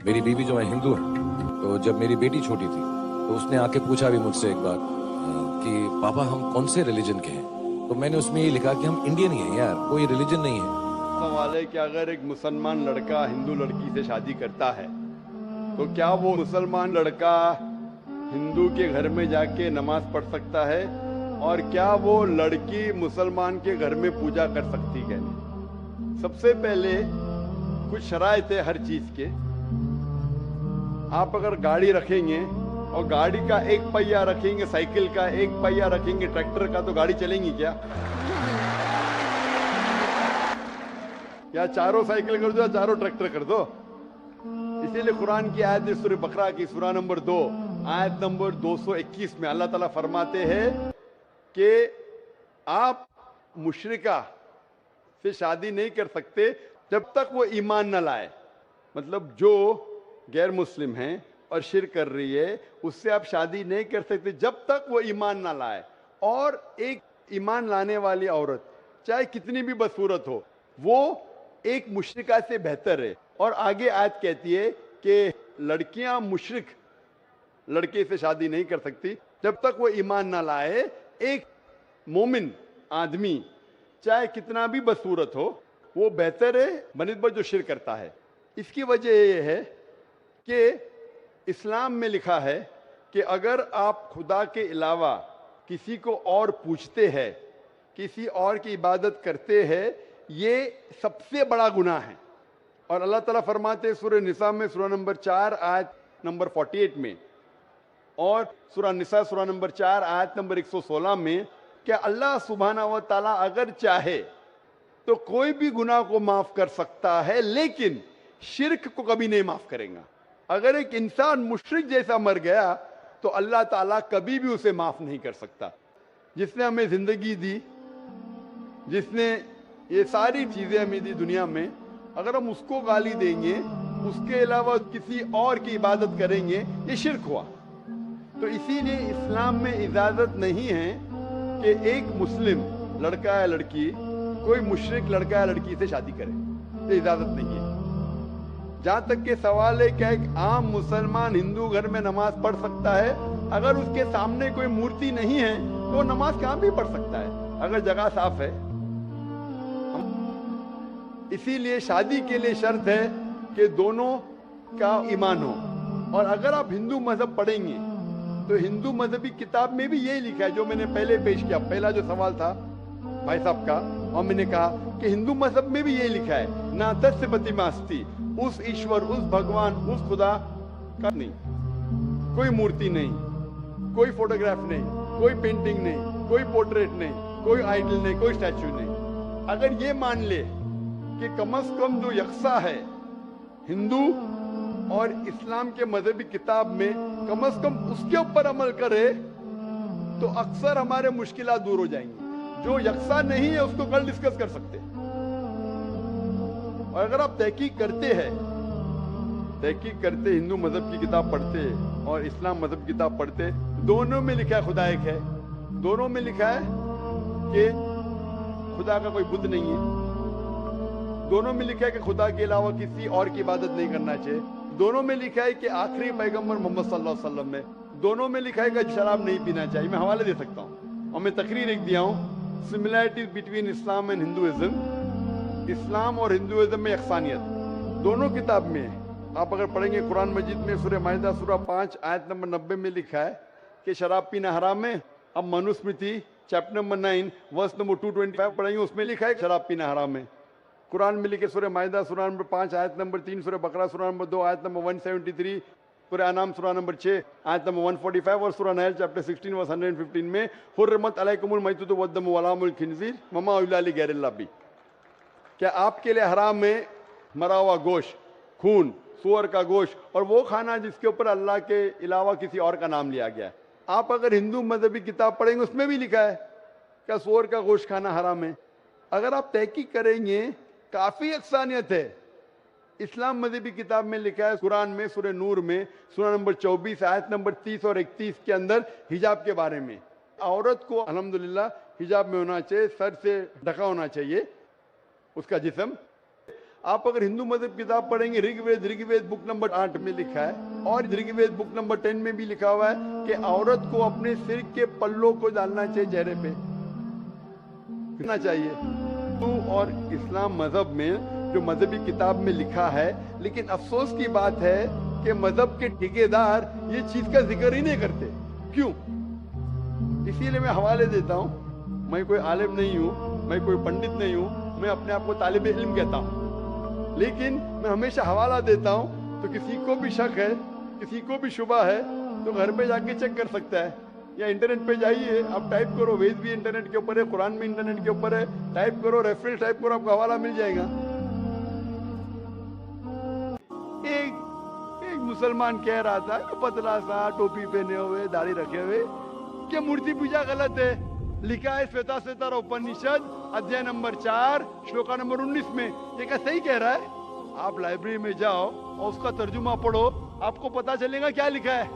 मेरी बीवी जो है हिंदू है, तो जब मेरी बेटी छोटी थी तो उसने आके पूछा भी मुझसे एक बार कि पापा हम कौन से रिलीजन के हैं, तो मैंने उसमें ये लिखा कि हम इंडियन ही हैं यार, कोई रिलीजन नहीं है। सवाल है कि अगर एक मुसलमान लड़का हिंदू लड़की से शादी करता है तो क्या वो मुसलमान लड़का हिंदू के घर में जाके नमाज पढ़ सकता है, और क्या वो लड़की मुसलमान के घर में पूजा कर सकती है? सबसे पहले कुछ शराइत है हर चीज के। आप अगर गाड़ी रखेंगे और गाड़ी का एक पहिया रखेंगे, साइकिल का एक पहिया रखेंगे, ट्रैक्टर का, तो गाड़ी चलेंगी क्या? या चारों साइकिल कर दो या चारों ट्रैक्टर कर दो। इसीलिए कुरान की आयत है सूरह बकरा की सूरा नंबर 2 आयत नंबर 221 में अल्लाह ताला फरमाते हैं कि आप मुशरिका से शादी नहीं कर सकते जब तक वो ईमान न लाए। मतलब जो गैर मुस्लिम हैं और शिर्क कर रही है उससे आप शादी नहीं कर सकते जब तक वो ईमान ना लाए। और एक ईमान लाने वाली औरत चाहे कितनी भी बदसूरत हो वो एक मुशरिका से बेहतर है। और आगे आयत कहती है कि लड़कियां मुशरिक लड़के से शादी नहीं कर सकती जब तक वो ईमान ना लाए। एक मोमिन आदमी चाहे कितना भी बदसूरत हो वो बेहतर है बनिस्बत जो शिर्क करता है। इसकी वजह यह है कि इस्लाम में लिखा है कि अगर आप खुदा के अलावा किसी को और पूछते हैं, किसी और की इबादत करते हैं, ये सबसे बड़ा गुनाह है। और अल्लाह ताला फरमाते हैं सूरह निसा में सूरा नंबर 4 आयत नंबर 48 में और सूरा निसा सूरा नंबर 4 आयत नंबर 116 में कि अल्लाह सुब्हाना व तआला अगर चाहे तो कोई भी गुनाह को माफ कर सकता है, लेकिन शिर्क को कभी नहीं माफ करेगा। अगर एक इंसान मुशरिक जैसा मर गया तो अल्लाह ताला कभी भी उसे माफ नहीं कर सकता। जिसने हमें जिंदगी दी, जिसने ये सारी चीजें हमें दी दुनिया में, अगर हम उसको गाली देंगे, उसके अलावा किसी और की इबादत करेंगे, ये शिर्क हुआ। तो इसीलिए इस्लाम में इजाजत नहीं है कि एक मुस्लिम लड़का या लड़की कोई मुशरिक लड़का या लड़की से शादी करे, ये इजाजत नहीं है। जहां तक के सवाल है क्या एक आम मुसलमान हिंदू घर में नमाज पढ़ सकता है? अगर उसके सामने कोई मूर्ति नहीं है तो नमाज कहां भी पढ़ सकता है अगर जगह साफ है। इसीलिए शादी के लिए शर्त है कि दोनों का ईमान हो। और अगर आप हिंदू मजहब पढ़ेंगे तो हिंदू मजहबी किताब में भी यही लिखा है जो मैंने पहले पेश किया। पहला जो सवाल था भाई साहब का, और मैंने कहा कि हिंदू मजहब में भी यही लिखा है, ना तस्य प्रतिमास्ति, उस ईश्वर, उस भगवान, उस खुदा का नहीं, कोई मूर्ति नहीं, कोई फोटोग्राफ नहीं, कोई पेंटिंग नहीं, कोई पोर्ट्रेट नहीं, कोई आइडल नहीं, कोई स्टैचू नहीं। अगर ये मान ले कि कम से कम जो यकसा है हिंदू और इस्लाम के मजहबी किताब में, कम से कम उसके ऊपर अमल करे तो अक्सर हमारे मुश्किलात दूर हो जाएंगी। जो यकसा नहीं है उसको कल डिस्कस कर सकते हैं। और अगर आप तहकीक करते हिंदू मजहब की किताब पढ़ते और इस्लाम मजहब की किताब पढ़ते, दोनों में लिखा है खुदा एक है, दोनों में लिखा है कि खुदा का कोई बुत नहीं है, दोनों में लिखा है कि खुदा के अलावा किसी और की इबादत नहीं करना चाहिए, दोनों में लिखा है कि आखिरी पैगंबर मोहम्मद सल्लल्लाहु अलैहि वसल्लम में, दोनों में लिखा है कि शराब नहीं पीना चाहिए। मैं हवाले दे सकता हूँ और मैं तकरीर एक दिया हूँ, similarities between Islam and Hinduism, इस्लाम और हिंदुइज्म में यकसानियत दोनों किताब में है। आप अगर पढ़ेंगे कुरान मजीद में सूरह माइदा सूरा 5 आयत नंबर 90 में लिखा है कि शराब पीना हराम है। अब Manusmriti chapter number 9 verse number 225 पढ़ेंगे, उसमें लिखा है शराब पीना हराम है। कुरान में लिखे सूरह माइदा सूरा नंबर 5 आयत नंबर 3, सूरह बकरा सूरा नंबर 2 आयत नंबर 173, सूरह अनाम सूरा नंबर 6 आयत नंबर 145 और सूरह नहल चैप्टर 16 वर्स 115 में हुर्रिमत अलैकुमुल मैततु वद्दमु वलाहुमुल खिंजीर वमा उहिल्ला लिगैरिल्लाह बिही। क्या आपके लिए हराम है मरा हुआ गोश्त, खून, सूअर का गोश्त और वो खाना जिसके ऊपर अल्लाह के अलावा किसी और का नाम लिया गया है? आप अगर हिंदू मजहबी किताब पढ़ेंगे उसमें भी लिखा है क्या सूअर का गोश्त खाना हराम है। अगर आप तहकीक करेंगे काफी अक्सानियत है। इस्लाम मजहबी किताब में लिखा है कुरान में सूरह नूर में सूरा नंबर 24 आयत नंबर 30 और 31 के अंदर हिजाब के बारे में, औरत को अल्हम्दुलिल्लाह हिजाब में होना चाहिए, सर से ढका होना चाहिए उसका जिस्म। आप अगर हिंदू मजहब किताब पढ़ेंगे, ऋग्वेद बुक नंबर 8 में लिखा है, और ऋग्वेद बुक नंबर 10 में भी लिखा हुआ है कि औरत को अपने सिर के पल्लों को डालना चाहिए चेहरे पे, करना चाहिए। तो और इस्लाम मजहब में जो मजहबी किताब में लिखा है, लेकिन अफसोस की बात है कि मजहब के ठेकेदार ये चीज का जिक्र ही नहीं करते। क्यों? इसीलिए मैं हवाले देता हूँ। मैं कोई आलिम नहीं हूँ, मैं कोई पंडित नहीं हूँ, मैं अपने आप को तालिब इल्म कहता हूँ, लेकिन मैं हमेशा हवाला देता हूँ। तो किसी को भी शक है, किसी को भी शुबा है, तो घर पे जाके चेक कर सकता है, या इंटरनेट पे जाइए, आप टाइप करो, वेद भी इंटरनेट के ऊपर है, कुरान भी इंटरनेट के ऊपर है, टाइप करो, रेफरेंस टाइप करो, आपको हवाला मिल जाएगा। एक मुसलमान कह रहा था, पतला सा, टोपी पहने हुए, दाढ़ी रखे हुए, कि मूर्ति पूजा गलत है। लिखा है श्वेताश्वेतर उपनिषद अध्याय नंबर 4 श्लोका नंबर 19 में। ये क्या सही कह रहा है? आप लाइब्रेरी में जाओ और उसका तर्जुमा पढ़ो, आपको पता चलेगा क्या लिखा है।